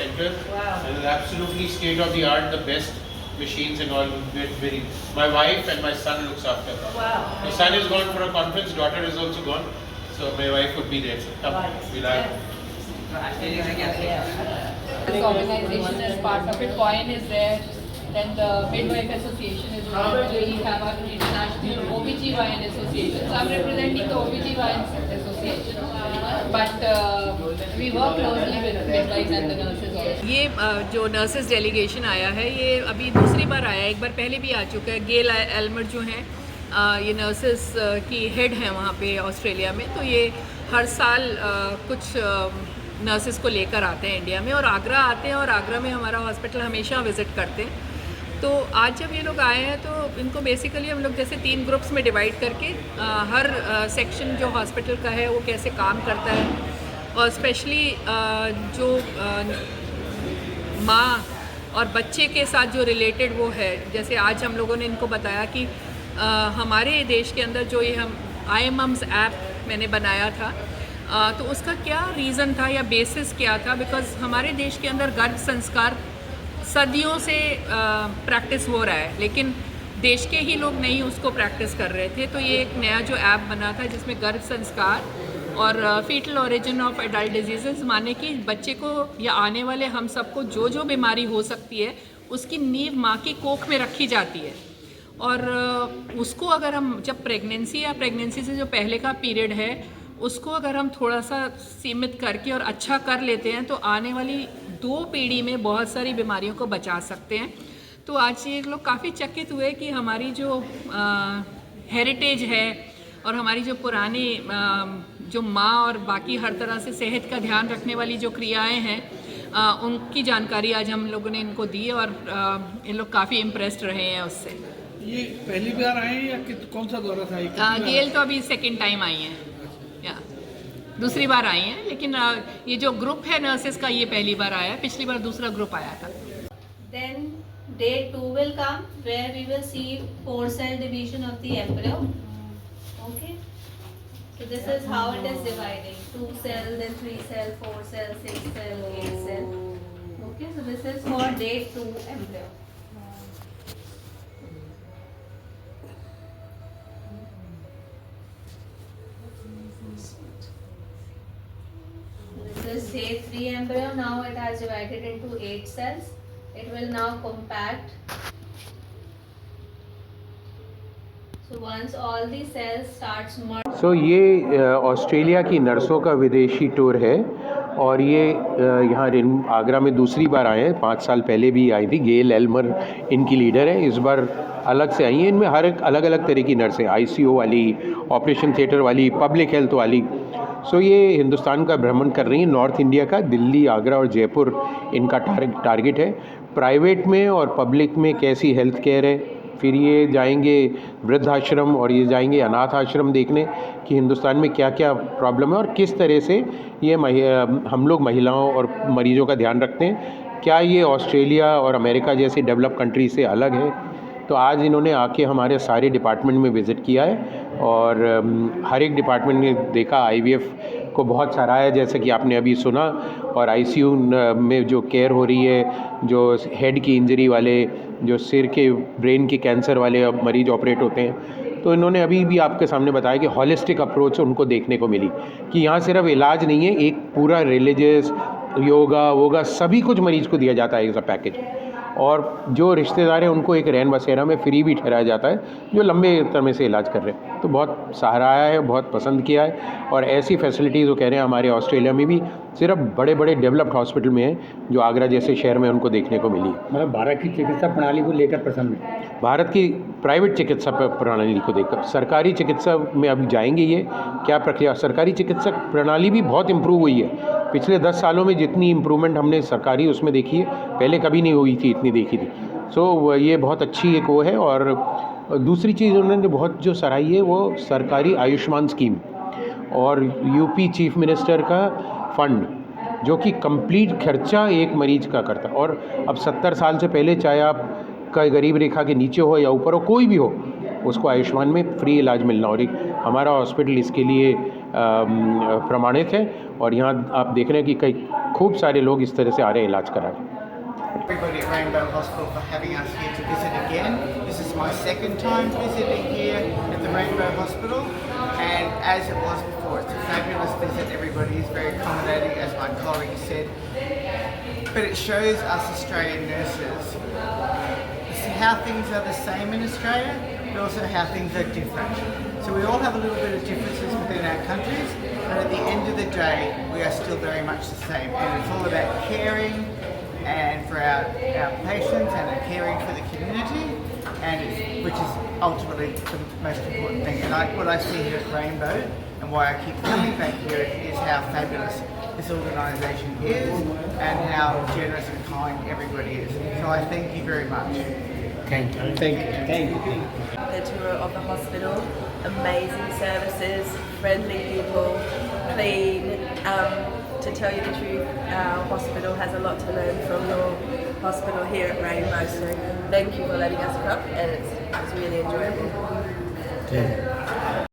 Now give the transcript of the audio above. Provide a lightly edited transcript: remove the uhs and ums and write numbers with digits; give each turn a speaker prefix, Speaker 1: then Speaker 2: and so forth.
Speaker 1: center.
Speaker 2: Wow.
Speaker 1: And it's absolutely state of the art, the best machines and all. Very. My wife and my son looks after them.
Speaker 2: Wow.
Speaker 1: My son is gone for a conference. Daughter is also gone. So my wife would be there. So come, we'll have.
Speaker 3: This organization is part of it. COIN is there. Then the Midwife Association is there. We have our international OBGYN Association. So I'm representing the OBGYN Association. But we work closely with midwives and the nurses also. ये जो nurses delegation आया है, ये अभी दूसरी बार आया है. एक बार पहले भी आ चुका है. गेल एल्मर जो हैं, ये नर्सेस की हेड हैं वहाँ पे ऑस्ट्रेलिया में. तो ये हर साल कुछ नर्सेस को लेकर आते हैं इंडिया में और आगरा आते हैं और आगरा में हमारा हॉस्पिटल हमेशा विज़िट करते हैं. तो आज जब ये लोग आए हैं तो इनको बेसिकली हम लोग जैसे 3 ग्रुप्स में डिवाइड करके हर सेक्शन जो हॉस्पिटल का है वो कैसे काम करता है और स्पेशली जो माँ और बच्चे के साथ जो रिलेटेड वो है. जैसे आज हम लोगों ने इनको बताया कि हमारे देश के अंदर जो ये हम iMums ऐप मैंने बनाया था, तो उसका क्या रीज़न था या बेसिस क्या था. बिकॉज़ हमारे देश के अंदर गर्भ संस्कार सदियों से प्रैक्टिस हो रहा है, लेकिन देश के ही लोग नहीं उसको प्रैक्टिस कर रहे थे. तो ये एक नया जो ऐप बना था जिसमें गर्भ संस्कार और fetal origin of adult disease, माने कि बच्चे को या आने वाले हम सबको जो जो बीमारी हो सकती है उसकी नींव माँ की कोख में रखी जाती है. और उसको अगर हम जब प्रेगनेंसी या प्रेगनेंसी से जो पहले का पीरियड है उसको अगर हम थोड़ा सा सीमित करके और अच्छा कर लेते हैं तो आने वाली 2 पीढ़ी में बहुत सारी बीमारियों को बचा सकते हैं. तो आज ये लोग काफ़ी चकित हुए कि हमारी जो हेरिटेज है और हमारी जो पुरानी जो माँ और बाकी हर तरह से सेहत का ध्यान रखने वाली जो क्रियाएं हैं उनकी जानकारी आज हम लोगों ने इनको दी और ये लोग काफ़ी इम्प्रेस्ड रहे हैं उससे.
Speaker 4: ये पहली बार आए हैं या कौन सा दौरा था?
Speaker 3: गेल तो अभी सेकेंड टाइम आई हैं या दूसरी बार आई हैं, लेकिन ये जो ग्रुप है नर्सेस का ये पहली बार आया है. पिछली बार दूसरा ग्रुप आया था.
Speaker 2: Then day 2 will come where we will see 4-cell division of the embryo. Okay. So this is how it is dividing: 2 cell, then 3 cell, 4 cell, 6 cell, 8 cell. Okay. So this is for day 2 embryo. This is day 3 embryo. Now it has divided into 8 cells. It will now compact. So once all the cells starts merging.
Speaker 1: So ये Australia की नर्सों का विदेशी tour है और ये यहाँ आगरा में दूसरी बार आए हैं. 5 साल पहले भी आई थी. गेल एल्मर इनकी लीडर है. इस बार अलग से आई हैं. इनमें हर एक अलग अलग तरह की नर्सें, ICU वाली, ऑपरेशन थिएटर वाली, पब्लिक हेल्थ वाली. सो ये हिंदुस्तान का भ्रमण कर रही हैं. नॉर्थ इंडिया का दिल्ली, आगरा और जयपुर इनका टारगेट है. प्राइवेट में और पब्लिक में कैसी हेल्थ केयर है, फिर ये जाएंगे वृद्धाश्रम और ये जाएंगे अनाथ आश्रम देखने कि हिंदुस्तान में क्या क्या प्रॉब्लम है और किस तरह से ये हम लोग महिलाओं और मरीज़ों का ध्यान रखते हैं. क्या ये ऑस्ट्रेलिया और अमेरिका जैसे डेवलप कंट्री से अलग है. तो आज इन्होंने आके हमारे सारे डिपार्टमेंट में विज़िट किया है और हर एक डिपार्टमेंट ने देखा. IVF को बहुत सराहा है जैसे कि आपने अभी सुना. और ICU में जो केयर हो रही है, जो हेड की इंजरी वाले, जो सिर के ब्रेन के कैंसर वाले मरीज ऑपरेट होते हैं, तो इन्होंने अभी भी आपके सामने बताया कि हॉलिस्टिक अप्रोच उनको देखने को मिली कि यहाँ सिर्फ इलाज नहीं है, एक पूरा रिलीजियस योगा वोगा सभी कुछ मरीज़ को दिया जाता है एज अ पैकेज. और जो रिश्तेदार हैं उनको एक रैन बसेरा में फ्री भी ठहराया जाता है जो लंबे समय से इलाज कर रहे हैं. तो बहुत सराहाया है, बहुत पसंद किया है. और ऐसी फैसिलिटीज़ वो कह रहे हैं हमारे ऑस्ट्रेलिया में भी सिर्फ बड़े बड़े डेवलप्ड हॉस्पिटल में है जो आगरा जैसे शहर में उनको देखने को मिली.
Speaker 4: मतलब भारत की चिकित्सा प्रणाली को लेकर पसंद है.
Speaker 1: भारत की प्राइवेट चिकित्सा प्रणाली को देखकर सरकारी चिकित्सा में अभी जाएंगे. ये क्या प्रक्रिया, सरकारी चिकित्सा प्रणाली भी बहुत इम्प्रूव हुई है. पिछले 10 सालों में जितनी इम्प्रूवमेंट हमने सरकारी उसमें देखी है पहले कभी नहीं हुई थी, इतनी देखी थी. सो ये बहुत अच्छी एक वो है. और दूसरी चीज़ उन्होंने बहुत जो सराही है वो सरकारी आयुष्मान स्कीम और यूपी चीफ मिनिस्टर का फंड जो कि कंप्लीट खर्चा एक मरीज का करता है. और अब 70 साल से पहले चाहे आप का गरीब रेखा के नीचे हो या ऊपर हो, कोई भी हो, उसको आयुष्मान में फ्री इलाज मिलना. और एक हमारा हॉस्पिटल इसके लिए प्रमाणित है और यहाँ आप देख रहे हैं कि कई खूब सारे लोग इस तरह से आ रहे हैं इलाज कराने।
Speaker 5: Everybody at Rainbow Hospital for having us here to visit again. This is my second time visiting here at the Rainbow Hospital, and as it was before, it's a fabulous visit. Everybody is very accommodating, as my colleague said, but it shows us Australian nurses how things are the same in Australia, but also how things are different. So we all have a little bit of differences within our countries, but at the end of the day, we are still very much the same, and it's all about caring and for our patients and caring for the community, and which is ultimately the most important thing. And what I see here at Rainbow and why I keep coming back here is how fabulous this organisation is and how generous and kind everybody is. So I thank you very much.
Speaker 4: Thank you. Thank you.
Speaker 6: The tour of the hospital, amazing services, friendly people, clean. To tell you the truth, our hospital has a lot to learn from your hospital here at Rainbow. So thank you for letting us come, and it's really enjoyable.